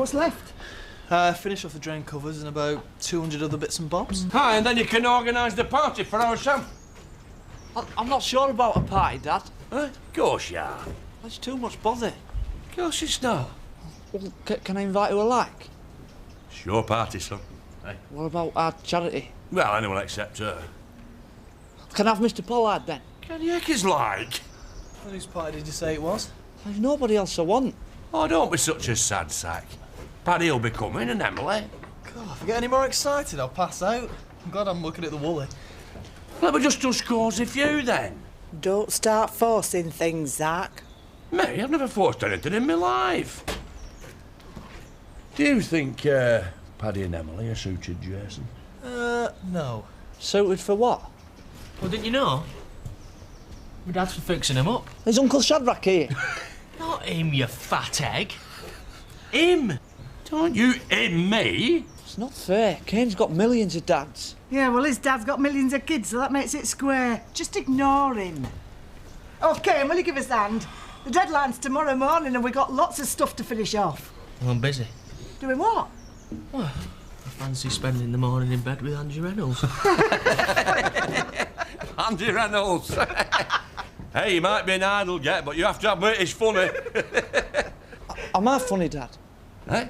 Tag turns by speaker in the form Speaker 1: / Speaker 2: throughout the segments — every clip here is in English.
Speaker 1: What's left?
Speaker 2: Finish off the drain covers and about 200 other bits and bobs.
Speaker 3: Aye, and then you can organise the party for our Sam.
Speaker 4: I'm not sure about a party, Dad.
Speaker 3: Of course you are.
Speaker 4: That's too much bother.
Speaker 3: Of course it's not.
Speaker 4: Well, can I invite who I like?
Speaker 3: It's your party, son. Hey.
Speaker 4: What about our charity?
Speaker 3: Well, anyone except her.
Speaker 4: Can I have Mr. Pollard then?
Speaker 3: Can you heck like?
Speaker 2: Whose party did you say it was?
Speaker 4: There's nobody else I want.
Speaker 3: Oh, don't be such a sad sack. Paddy'll be coming and Emily.
Speaker 2: God, if I get any more excited, I'll pass out. I'm glad I'm looking at the Woolly.
Speaker 3: Let me just do cosy few then.
Speaker 1: Don't start forcing things, Zach.
Speaker 3: Mate, I've never forced anything in my life. Do you think Paddy and Emily are suited, Jason?
Speaker 2: No.
Speaker 4: Suited for what?
Speaker 5: Well, didn't you know? My dad's for fixing him up.
Speaker 4: Is Uncle Shadrach here?
Speaker 5: Not him, you fat egg. Him!
Speaker 3: Don't you in me?
Speaker 4: It's not fair. Kane's got millions of dads.
Speaker 1: Yeah, well, his dad's got millions of kids, so that makes it square. Just ignore him. OK, and will you give us a hand? The deadline's tomorrow morning and we've got lots of stuff to finish off.
Speaker 5: Well, I'm busy.
Speaker 1: Doing what?
Speaker 5: Well, I fancy spending the morning in bed with Angie Reynolds.
Speaker 3: Andy Reynolds. Hey, you might be an idle get, but you have to admit it's funny.
Speaker 4: Am I funny, Dad?
Speaker 3: Eh?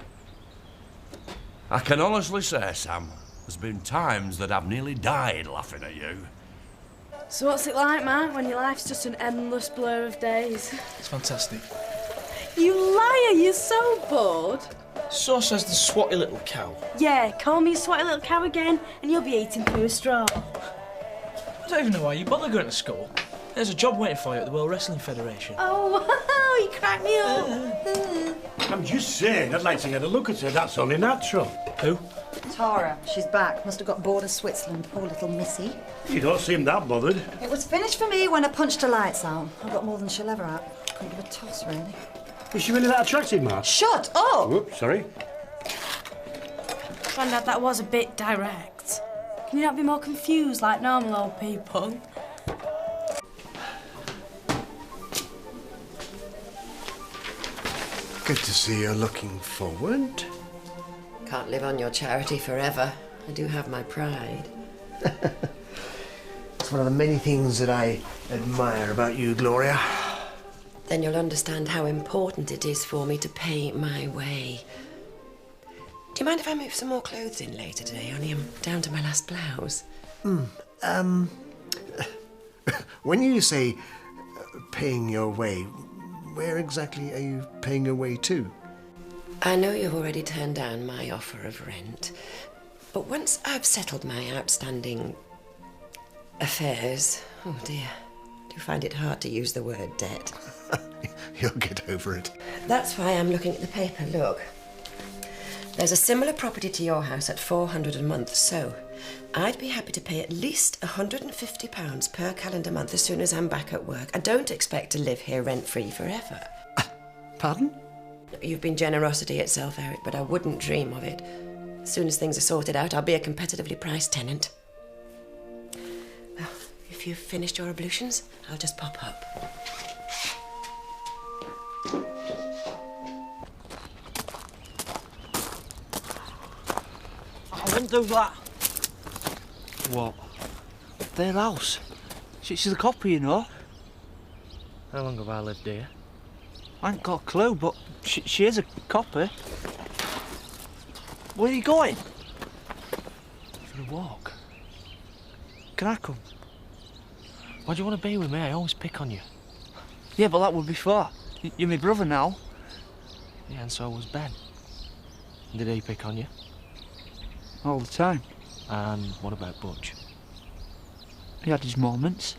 Speaker 3: I can honestly say, Sam, there's been times that I've nearly died laughing at you.
Speaker 6: So what's it like, Mark, when your life's just an endless blur of days?
Speaker 2: It's fantastic.
Speaker 6: You liar, you're so bored.
Speaker 2: So says the swatty little cow.
Speaker 6: Yeah, call me a sweaty little cow again and you'll be eating through a straw.
Speaker 2: I don't even know why you bother going to school. There's a job waiting for you at the World Wrestling Federation.
Speaker 6: Oh, you cracked me up.
Speaker 7: I'm just saying, I'd like to get a look at her. That's only natural.
Speaker 2: Who?
Speaker 8: Tara, she's back. Must have got bored of Switzerland, poor little missy.
Speaker 7: You don't seem that bothered.
Speaker 8: It was finished for me when I punched her lights out. I got more than she'll ever have. Couldn't give a toss, really.
Speaker 7: Is she really that attractive, Mark?
Speaker 8: Shut up!
Speaker 7: Whoops, sorry.
Speaker 6: Grandad, that was a bit direct. Can you not be more confused like normal old people?
Speaker 9: Good to see you're looking forward.
Speaker 10: Can't live on your charity forever. I do have my pride.
Speaker 9: It's one of the many things that I admire about you, Gloria.
Speaker 10: Then you'll understand how important it is for me to pay my way. Do you mind if I move some more clothes in later today? Only I'm down to my last blouse.
Speaker 9: When you say paying your way, where exactly are you paying your way to?
Speaker 10: I know you've already turned down my offer of rent, but once I've settled my outstanding affairs, oh dear, I do find it hard to use the word debt.
Speaker 9: You'll get over it.
Speaker 10: That's why I'm looking at the paper. Look, there's a similar property to your house at £400 a month, so I'd be happy to pay at least £150 per calendar month as soon as I'm back at work. I don't expect to live here rent-free forever.
Speaker 9: Pardon?
Speaker 10: You've been generosity itself, Eric, but I wouldn't dream of it. As soon as things are sorted out, I'll be a competitively priced tenant. Well, if you've finished your ablutions, I'll just pop up.
Speaker 4: I won't do that. What? Their house. She's the copper, you know.
Speaker 5: How long have I lived here?
Speaker 4: I ain't got a clue, but she is a copper. Where are you going?
Speaker 5: For a walk.
Speaker 4: Can I come?
Speaker 5: Why do you want to be with me? I always pick on you.
Speaker 4: Yeah, but that would be far. You're my brother now.
Speaker 5: Yeah, and so was Ben. Did he pick on you?
Speaker 4: All the time.
Speaker 5: And what about Butch?
Speaker 4: He had his moments.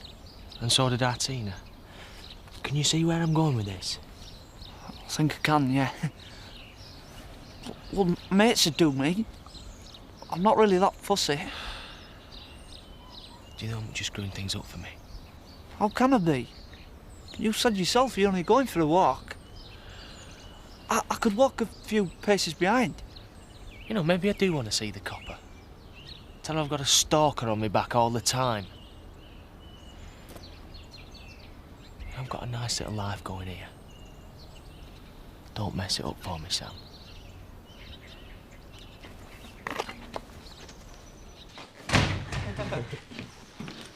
Speaker 5: And so did Artina. Can you see where I'm going with this?
Speaker 4: I think I can, yeah. Well, mates would do me. I'm not really that fussy.
Speaker 5: Do you know I'm just screwing things up for me?
Speaker 4: How can I be? You said yourself you're only going for a walk. I could walk a few paces behind.
Speaker 5: You know, maybe I do want to see the copper. Tell her I've got a stalker on my back all the time. I've got a nice little life going here. Don't mess it up for me, Sam.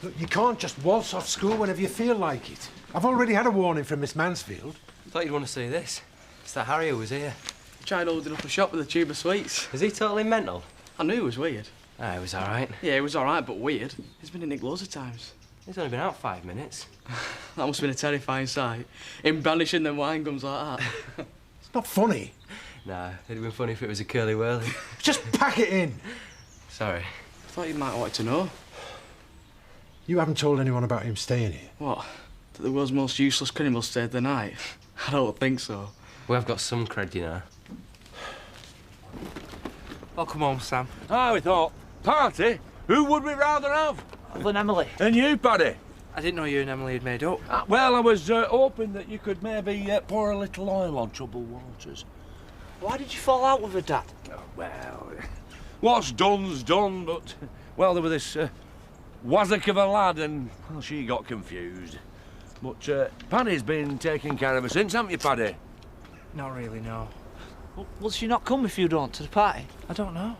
Speaker 11: Look, you can't just waltz off school whenever you feel like it. I've already had a warning from Miss Mansfield.
Speaker 12: Thought you'd want to see this. It's that Harry who was here.
Speaker 2: Tried holding up a shop with a tube of sweets.
Speaker 12: Is he totally mental?
Speaker 2: I knew he was weird.
Speaker 12: Ah, it was all right.
Speaker 2: Yeah, it was all right, but weird. He's been in Nick loads of times.
Speaker 12: He's only been out 5 minutes.
Speaker 2: That must have been a terrifying sight. Him brandishing them wine gums like that.
Speaker 11: It's not funny.
Speaker 12: Nah, it'd have been funny if it was a curly whirly.
Speaker 11: Just pack it in.
Speaker 12: Sorry.
Speaker 2: I thought you might want to know.
Speaker 11: You haven't told anyone about him staying here?
Speaker 2: What? That the world's most useless criminal stayed the night? I don't think so.
Speaker 12: We have got some cred, you know. Welcome home, Sam.
Speaker 3: Ah, we thought, party? Who would we rather have?
Speaker 4: Than Emily.
Speaker 3: And you, Paddy?
Speaker 12: I didn't know you and Emily had made up.
Speaker 3: Well, I was hoping that you could maybe pour a little oil on troubled waters.
Speaker 4: Why did you fall out with her, Dad?
Speaker 3: Oh, well, what's done's done, but, well, there was this wazzock of a lad and, well, she got confused. But Paddy's been taking care of her since, haven't you, Paddy?
Speaker 12: Not really, no.
Speaker 4: Well, will she not come if you don't to the party?
Speaker 12: I don't know.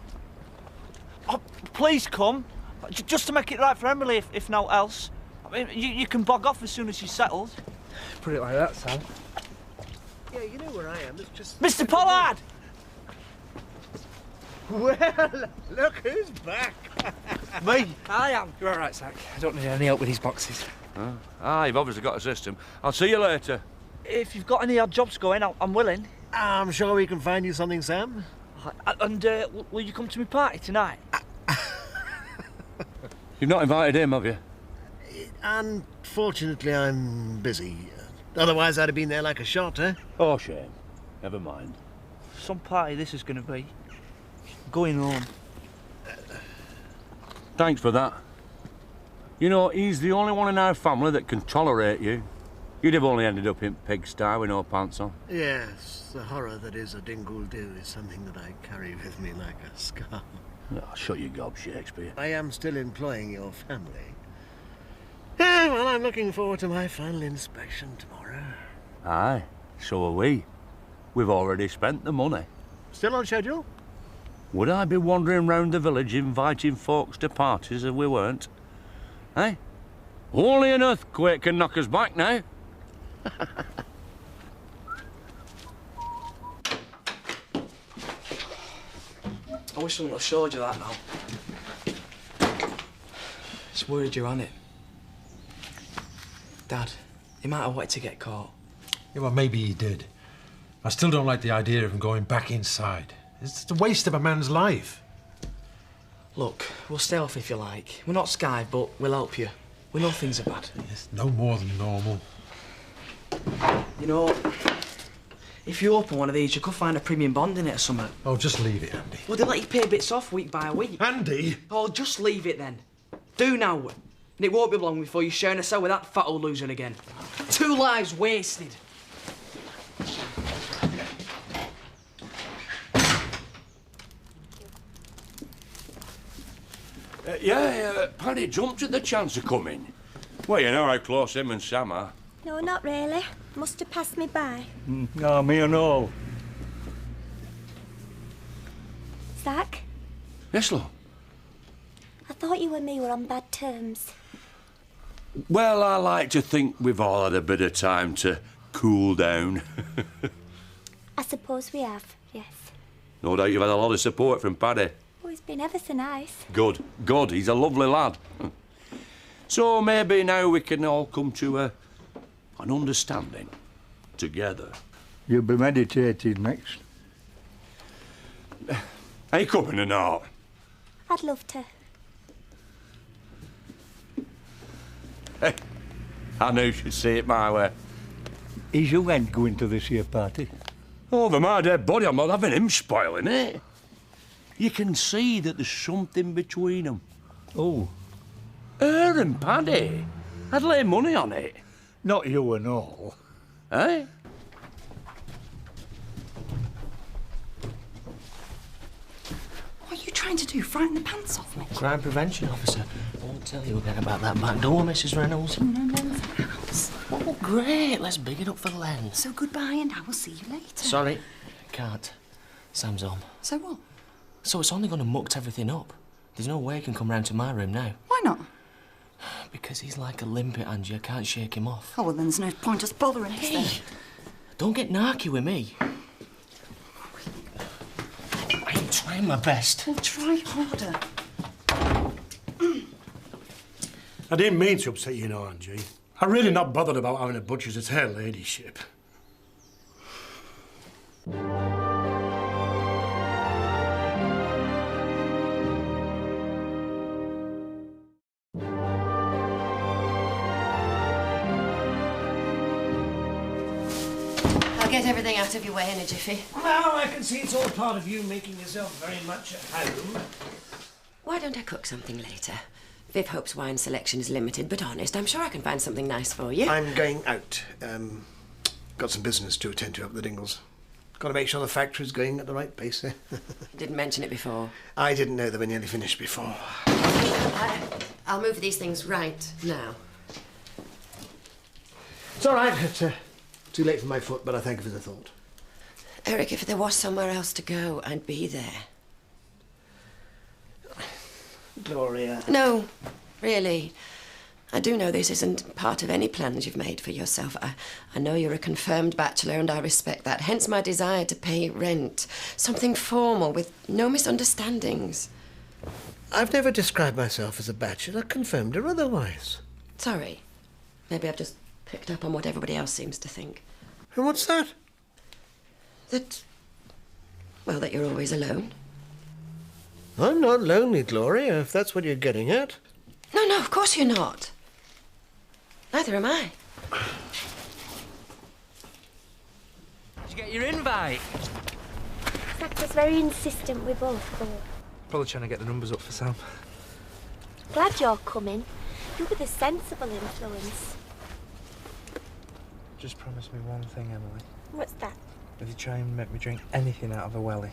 Speaker 4: Oh, please come. Just to make it right for Emily, if not else. I mean, you can bog off as soon as she's settled.
Speaker 12: Put it like that, Sam.
Speaker 9: Yeah, you know where I am. It's just...
Speaker 4: Mr. Pollard!
Speaker 9: Well, look who's back.
Speaker 4: Me?
Speaker 12: I am. You're all right, Zach. I don't need any help with these boxes.
Speaker 3: You've obviously got a system. I'll see you later.
Speaker 4: If you've got any odd jobs going, I'm willing.
Speaker 9: I'm sure we can find you something, Sam.
Speaker 4: And will you come to my party tonight?
Speaker 3: You've not invited him, have you?
Speaker 9: Unfortunately, I'm busy. Otherwise, I'd have been there like a shot, eh?
Speaker 3: Oh, shame. Never mind.
Speaker 4: Some party this is going to be. Going home.
Speaker 3: Thanks for that. You know, he's the only one in our family that can tolerate you. You'd have only ended up in pigsty with no pants on.
Speaker 9: Yes, the horror that is a dingle-do is something that I carry with me like a scar.
Speaker 3: Oh, shut your gob, Shakespeare.
Speaker 9: I am still employing your family. Yeah, well, I'm looking forward to my final inspection tomorrow.
Speaker 3: Aye, so are we. We've already spent the money.
Speaker 9: Still on schedule?
Speaker 3: Would I be wandering round the village inviting folks to parties if we weren't? Eh? Only an earthquake can knock us back now.
Speaker 2: I wish someone had showed you that now. It's worried you, hasn't it? Dad, he might have wanted to get caught.
Speaker 11: Yeah, well, maybe he did. I still don't like the idea of him going back inside. It's a waste of a man's life.
Speaker 2: Look, we'll stay off if you like. We're not Sky, but we'll help you. We know things are bad.
Speaker 11: It's no more than normal.
Speaker 2: You know, if you open one of these, you could find a premium bond in it or something.
Speaker 11: Oh, just leave it, Andy.
Speaker 2: Well, they let you pay bits off week by week.
Speaker 11: Andy!
Speaker 2: Oh, just leave it then. Do now. And it won't be long before you're sharing a cell with that fat old loser again. 2 lives wasted.
Speaker 3: Paddy jumped at the chance of coming. Well, you know how close him and Sam are.
Speaker 13: No, not really. Must have passed me by.
Speaker 7: No, me and all.
Speaker 13: Zach,
Speaker 3: Yes, love.
Speaker 13: I thought you and me were on bad terms.
Speaker 3: Well, I like to think we've all had a bit of time to cool down.
Speaker 13: I suppose we have, yes.
Speaker 3: No doubt you've had a lot of support from Paddy.
Speaker 13: Oh, he's been ever so nice.
Speaker 3: Good, good. He's a lovely lad. So maybe now we can all come to an understanding together.
Speaker 7: You'll be meditating next.
Speaker 3: Are you coming or not?
Speaker 13: I'd love to.
Speaker 3: Hey, I knew you'd see it my way.
Speaker 7: Is your aunt going to this here party?
Speaker 3: Over my dead body, I'm not having him spoiling it. You can see that there's something between them.
Speaker 7: Oh.
Speaker 3: Her and Paddy. I'd lay money on it.
Speaker 7: Not you and all.
Speaker 3: Eh?
Speaker 6: What are you trying to do? Frighten the pants off me?
Speaker 5: Crime prevention officer. I won't tell you again about that back door, Mrs. Reynolds.
Speaker 6: No, house.
Speaker 5: Oh, great. Let's big it up for Len.
Speaker 6: So goodbye and I will see you later.
Speaker 5: Sorry, can't. Sam's home.
Speaker 6: So what?
Speaker 5: So it's only going to muck everything up. There's no way he can come round to my room now.
Speaker 6: Why
Speaker 8: Why not?
Speaker 5: Because he's like a limpet, Angie. I can't shake him off.
Speaker 8: Oh, well, then there's no point just bothering us then.
Speaker 5: Don't get narky with me. I'm trying my best.
Speaker 8: Well, try harder.
Speaker 14: I didn't mean to upset you, Angie. I'm really not bothered about having a butcher's as her ladyship.
Speaker 10: I'll get everything out of your way in a jiffy.
Speaker 9: Well, I can see it's all part of you making yourself very much at home.
Speaker 10: Why don't I cook something later? Viv hopes wine selection is limited, but honest, I'm sure I can find something nice for you.
Speaker 9: I'm going out. Got some business to attend to up the Dingles. Got to make sure the factory's going at the right pace.
Speaker 10: Didn't mention it before.
Speaker 9: I didn't know they were nearly finished before.
Speaker 10: I'll move these things right now.
Speaker 9: It's all right. It's too late for my foot, but I thank you for the thought.
Speaker 10: Eric, if there was somewhere else to go, I'd be there.
Speaker 9: Gloria.
Speaker 10: No, really. I do know this isn't part of any plans you've made for yourself. I know you're a confirmed bachelor and I respect that. Hence my desire to pay rent. Something formal with no misunderstandings.
Speaker 9: I've never described myself as a bachelor, confirmed or otherwise.
Speaker 10: Sorry. Maybe I've just picked up on what everybody else seems to think.
Speaker 9: And what's that?
Speaker 10: That you're always alone.
Speaker 9: I'm not lonely, Gloria, if that's what you're getting at.
Speaker 10: No, of course you're not. Neither am I.
Speaker 12: Did you get your invite?
Speaker 13: Zach was very insistent we both go.
Speaker 12: Probably trying to get the numbers up for Sam.
Speaker 13: Glad you're coming. You'll be the sensible influence.
Speaker 12: Just promise me one thing, Emily.
Speaker 13: What's that?
Speaker 12: If you try and make me drink anything out of a welly,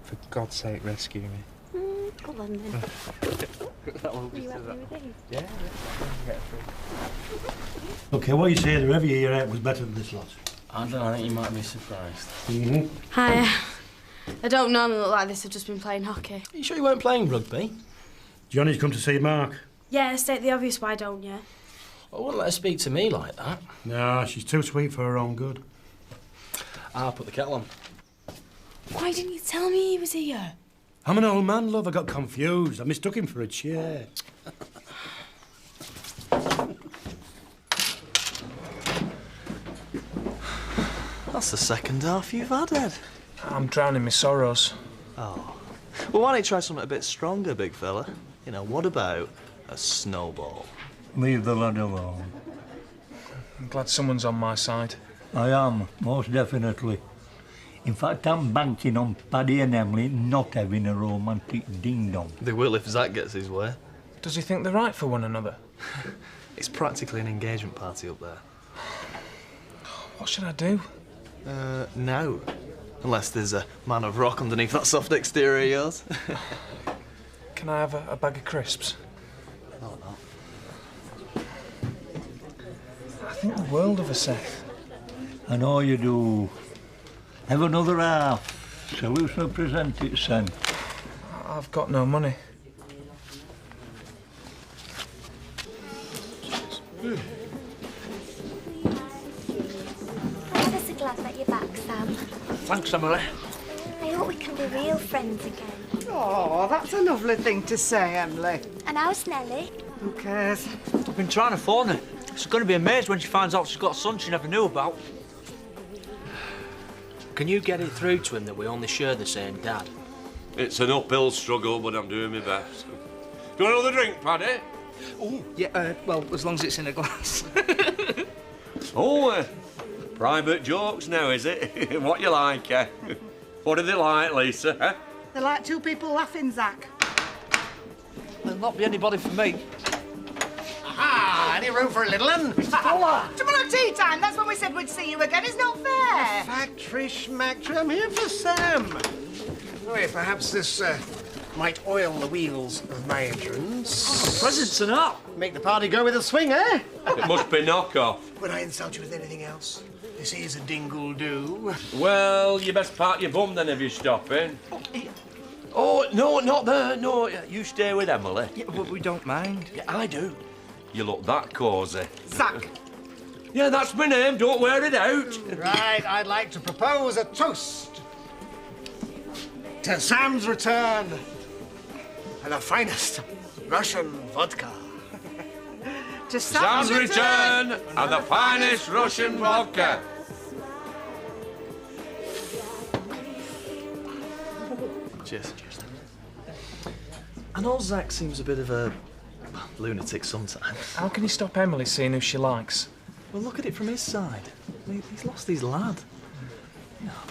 Speaker 12: for God's sake, rescue me.
Speaker 13: Go on then.
Speaker 12: That won't
Speaker 13: Are
Speaker 12: be
Speaker 13: you
Speaker 12: so
Speaker 13: happy
Speaker 12: that.
Speaker 13: with these?
Speaker 12: Yeah, get through.
Speaker 14: OK, what you say, the heavier you're at was better than this lot.
Speaker 5: I don't know, I think you might be surprised.
Speaker 6: Hi. I don't normally look like this, I've just been playing hockey.
Speaker 5: Are you sure you weren't playing rugby?
Speaker 14: Johnny's come to see Mark.
Speaker 6: Yeah, state the obvious, why don't you?
Speaker 5: I wouldn't let her speak to me like that.
Speaker 14: No, she's too sweet for her own good.
Speaker 5: I'll put the kettle on.
Speaker 6: Why didn't you tell me he was here?
Speaker 14: I'm an old man, love. I got confused. I mistook him for a chair.
Speaker 4: That's the second half you've had, Ed.
Speaker 12: I'm drowning my sorrows.
Speaker 4: Oh. Well, why don't you try something a bit stronger, big fella? You know, what about a snowball?
Speaker 7: Leave the lad alone.
Speaker 12: I'm glad someone's on my side.
Speaker 7: I am, most definitely. In fact, I'm banking on Paddy and Emily not having a romantic ding-dong.
Speaker 4: They will if Zach gets his way.
Speaker 12: Does he think they're right for one another?
Speaker 4: It's practically an engagement party up there.
Speaker 12: What should I do?
Speaker 4: No. Unless there's a man of rock underneath that soft exterior of yours.
Speaker 12: Can I have a bag of crisps?
Speaker 4: Oh, no.
Speaker 12: I think the world of her, Seth.
Speaker 7: I know you do. Have another half. So who's going to present it, son?
Speaker 12: I've got no money.
Speaker 13: I'm ever so glad that you're back, Sam.
Speaker 12: Thanks, Emily.
Speaker 13: I hope we can be real friends again.
Speaker 1: Oh, that's a lovely thing to say, Emily.
Speaker 13: And how's Nellie?
Speaker 1: Who cares?
Speaker 12: I've been trying to phone her. She's going to be amazed when she finds out she's got a son she never knew about.
Speaker 5: Can you get it through to him that we only share the same dad?
Speaker 3: It's an uphill struggle, but I'm doing my best. Do you want another drink, Paddy?
Speaker 12: Oh, yeah, well, as long as it's in a glass.
Speaker 3: Private jokes now, is it? What you like, eh? What do they like, Lisa? Eh?
Speaker 1: They're like two people laughing, Zach.
Speaker 12: There'll not be anybody for me.
Speaker 9: Aha! Any room for a little one?
Speaker 1: Tomorrow tea time, that's when we said we'd see you again. It's not fair.
Speaker 9: Factory schmactory, I'm here for Sam. Wait, perhaps this might oil the wheels of my entrance.
Speaker 12: Presents and all.
Speaker 9: Make the party go with a swing, eh?
Speaker 3: It must be knock-off.
Speaker 9: Would I insult you with anything else? This is a dingle-do.
Speaker 3: Well, you best park your bum then if you're stopping. Oh, no, not there. No, you stay with Emily.
Speaker 4: Yeah, but we don't mind.
Speaker 3: Yeah, I do. You look that cosy.
Speaker 1: Zach.
Speaker 3: Yeah, that's my name. Don't wear it out.
Speaker 9: Right, I'd like to propose a toast to Sam's return and the finest Russian vodka.
Speaker 1: To
Speaker 3: Sam's return and the finest Russian vodka.
Speaker 15: Cheers. I know Zach seems a bit of a lunatic sometimes.
Speaker 12: How can he stop Emily seeing who she likes?
Speaker 15: Well, look at it from his side. He's lost his lad.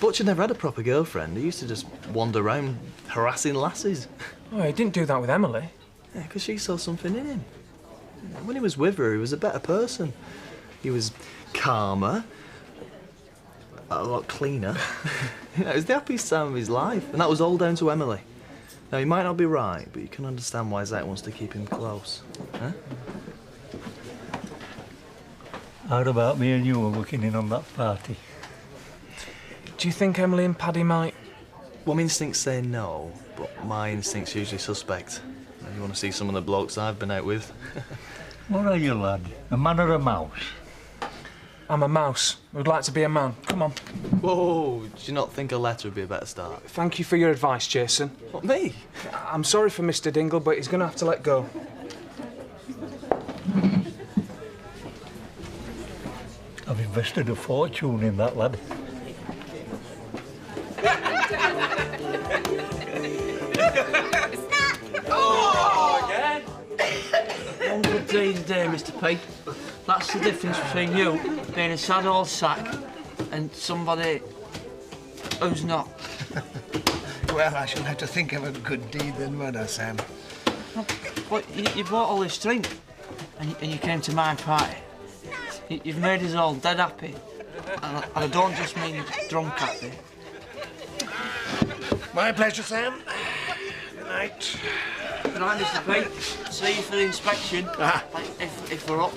Speaker 15: Butcher never had a proper girlfriend. He used to just wander around harassing lasses.
Speaker 12: Oh, he didn't do that with Emily.
Speaker 15: Yeah, because she saw something in him. When he was with her, he was a better person. He was calmer, a lot cleaner. It was the happiest time of his life, and that was all down to Emily. Now, he might not be right, but you can understand why Zach wants to keep him close. Huh?
Speaker 7: How about me and you were working in on that party?
Speaker 12: Do you think Emily and Paddy might...
Speaker 15: Well, my instincts say no, but my instincts usually suspect. You want to see some of the blokes I've been out with?
Speaker 7: What are you, lad? A man or a mouse?
Speaker 12: I'm a mouse. Would like to be a man. Come on.
Speaker 15: Whoa, do you not think a letter would be a better start?
Speaker 12: Thank you for your advice, Jason.
Speaker 15: What, me?
Speaker 12: I'm sorry for Mr. Dingle, but he's going to have to let go.
Speaker 7: I've invested a fortune in that lad.
Speaker 4: Oh, again? One good day's day, Mr. P. That's the difference between you being a sad old sack and somebody who's not.
Speaker 9: Well, I shall have to think of a good deed then, won't I, Sam?
Speaker 4: But you bought all this drink and you came to my party. You've made us all dead happy. And I don't just mean drunk happy.
Speaker 9: My pleasure, Sam. Good night.
Speaker 4: Good night, Mr. P. See you for the inspection, if we're up.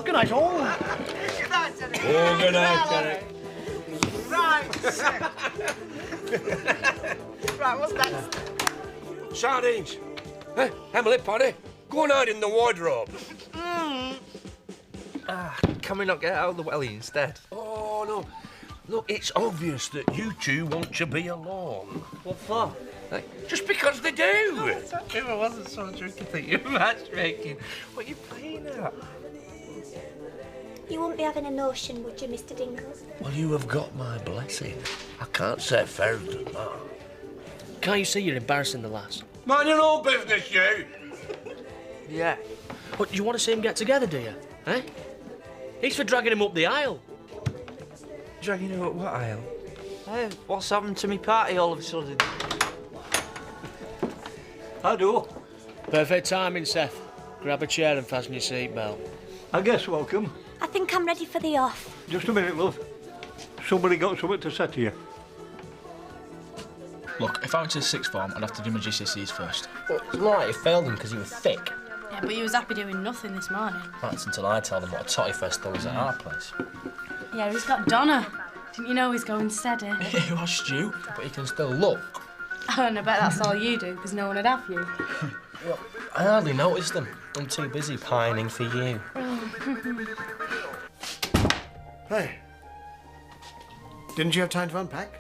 Speaker 9: Good night, all.
Speaker 1: Good night, Derek.
Speaker 3: Oh, good night, Derek.
Speaker 1: Right. Right, what's next?
Speaker 3: Sardines. Hey, Emily, Paddy, go and hide in the wardrobe.
Speaker 4: Can we not get out of the welly instead?
Speaker 3: Oh, no. Look, it's obvious that you two want to be alone.
Speaker 4: What for?
Speaker 3: Hey, just because they do.
Speaker 4: If I wasn't so drunk, I think you're matchmaking. What are you playing at?
Speaker 13: You wouldn't be having a notion, would you, Mr. Dingle?
Speaker 3: Well, you have got my blessing. I can't say fairer than that.
Speaker 2: Can't you see you're embarrassing the lass?
Speaker 3: Mind your own business, you.
Speaker 2: Yeah. What, do you want to see him get together, do you? Eh? He's for dragging him up the aisle.
Speaker 12: Dragging you up what aisle?
Speaker 4: Hey, what's happened to me party all of a sudden?
Speaker 7: I do.
Speaker 2: Perfect timing, Seth. Grab a chair and fasten your seatbelt.
Speaker 7: I guess welcome.
Speaker 13: I think I'm ready for the off.
Speaker 7: Just a minute, love. Somebody got something to say to you.
Speaker 5: Look, if I went to the sixth form, I'd have to do my GCSEs first.
Speaker 16: Well, it's more like you failed them because you were thick.
Speaker 6: Yeah, but you was happy doing nothing this morning.
Speaker 16: That's until I tell them what a totty festival is at our place.
Speaker 6: Yeah, he's got Donna. Didn't you know he's going steady?
Speaker 5: Who asked you?
Speaker 16: But you can still look.
Speaker 6: Oh, and I bet that's all you do, because no one would have you.
Speaker 16: Well, I hardly noticed them. I'm too busy pining for you.
Speaker 9: Hey. Didn't you have time to unpack?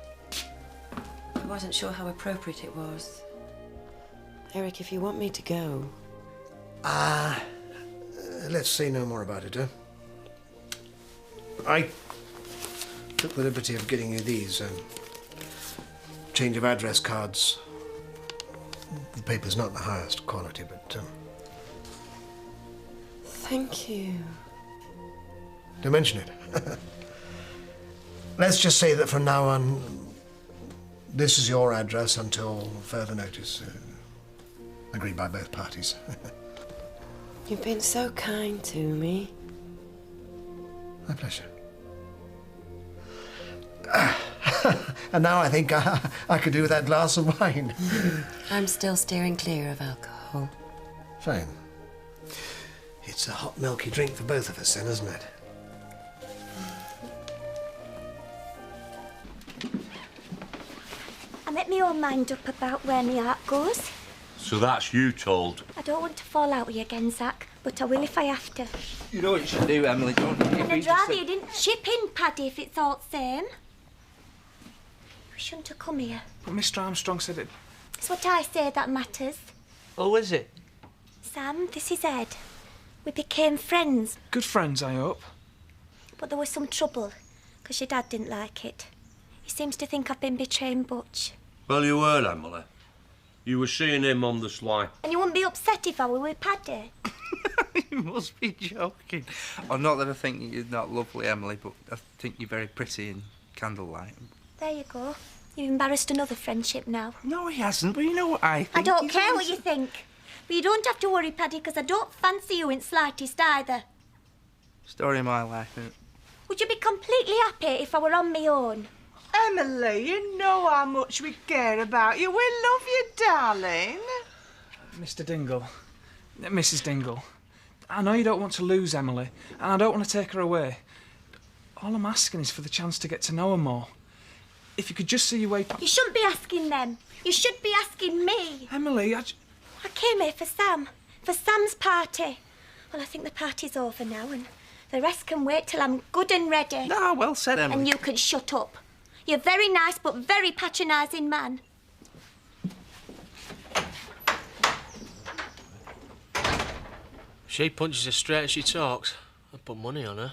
Speaker 10: I wasn't sure how appropriate it was. Eric, if you want me to go...
Speaker 9: Let's say no more about it, huh? I took the liberty of getting you these change of address cards. The paper's not the highest quality, but
Speaker 10: Thank you.
Speaker 9: don't mention it. Let's just say that from now on, this is your address until further notice. Agreed by both parties.
Speaker 10: You've been so kind to me.
Speaker 9: My pleasure. And now I think I could do with that glass of wine.
Speaker 10: I'm still steering clear of alcohol.
Speaker 9: Fine. It's a hot, milky drink for both of us then, isn't it?
Speaker 13: my own mind up about where my heart goes.
Speaker 3: So that's you told.
Speaker 13: I don't want to fall out with you again, Zach, but I will if I have to.
Speaker 15: You know what you should do, Emily, don't you?
Speaker 13: And I'd rather you didn't chip in, Paddy, if it's all the same. You shouldn't have come here.
Speaker 12: But Mr. Armstrong said it.
Speaker 13: It's what I say that matters.
Speaker 15: Oh, is it?
Speaker 13: Sam, this is Ed. We became friends.
Speaker 12: Good friends, I hope.
Speaker 13: But there was some trouble, because your dad didn't like it. He seems to think I've been betraying Butch.
Speaker 3: Well, you were, Emily. You were seeing him on the sly.
Speaker 13: And you wouldn't be upset if I were with Paddy?
Speaker 15: You must be joking. Oh, not that I think you're not lovely, Emily, but I think you're very pretty in candlelight.
Speaker 13: There you go. You've embarrassed another friendship now.
Speaker 15: No, he hasn't, but you know what I think.
Speaker 13: I don't care what you think. But you don't have to worry, Paddy, because I don't fancy you in slightest either.
Speaker 15: Story of my life, isn't it?
Speaker 13: Would you be completely happy if I were on my own?
Speaker 1: Emily, you know how much we care about you. We love you, darling.
Speaker 12: Mr. Dingle, Mrs. Dingle, I know you don't want to lose Emily, and I don't want to take her away. All I'm asking is for the chance to get to know her more. If you could just see your way past...
Speaker 13: You shouldn't be asking them. You should be asking me.
Speaker 12: Emily, I
Speaker 13: came here for Sam. For Sam's party. Well, I think the party's over now, and the rest can wait till I'm good and ready.
Speaker 15: No, well said, Emily.
Speaker 13: And you can shut up. You're a very nice but very patronising man.
Speaker 5: She punches as straight as she talks. I'd put money on her.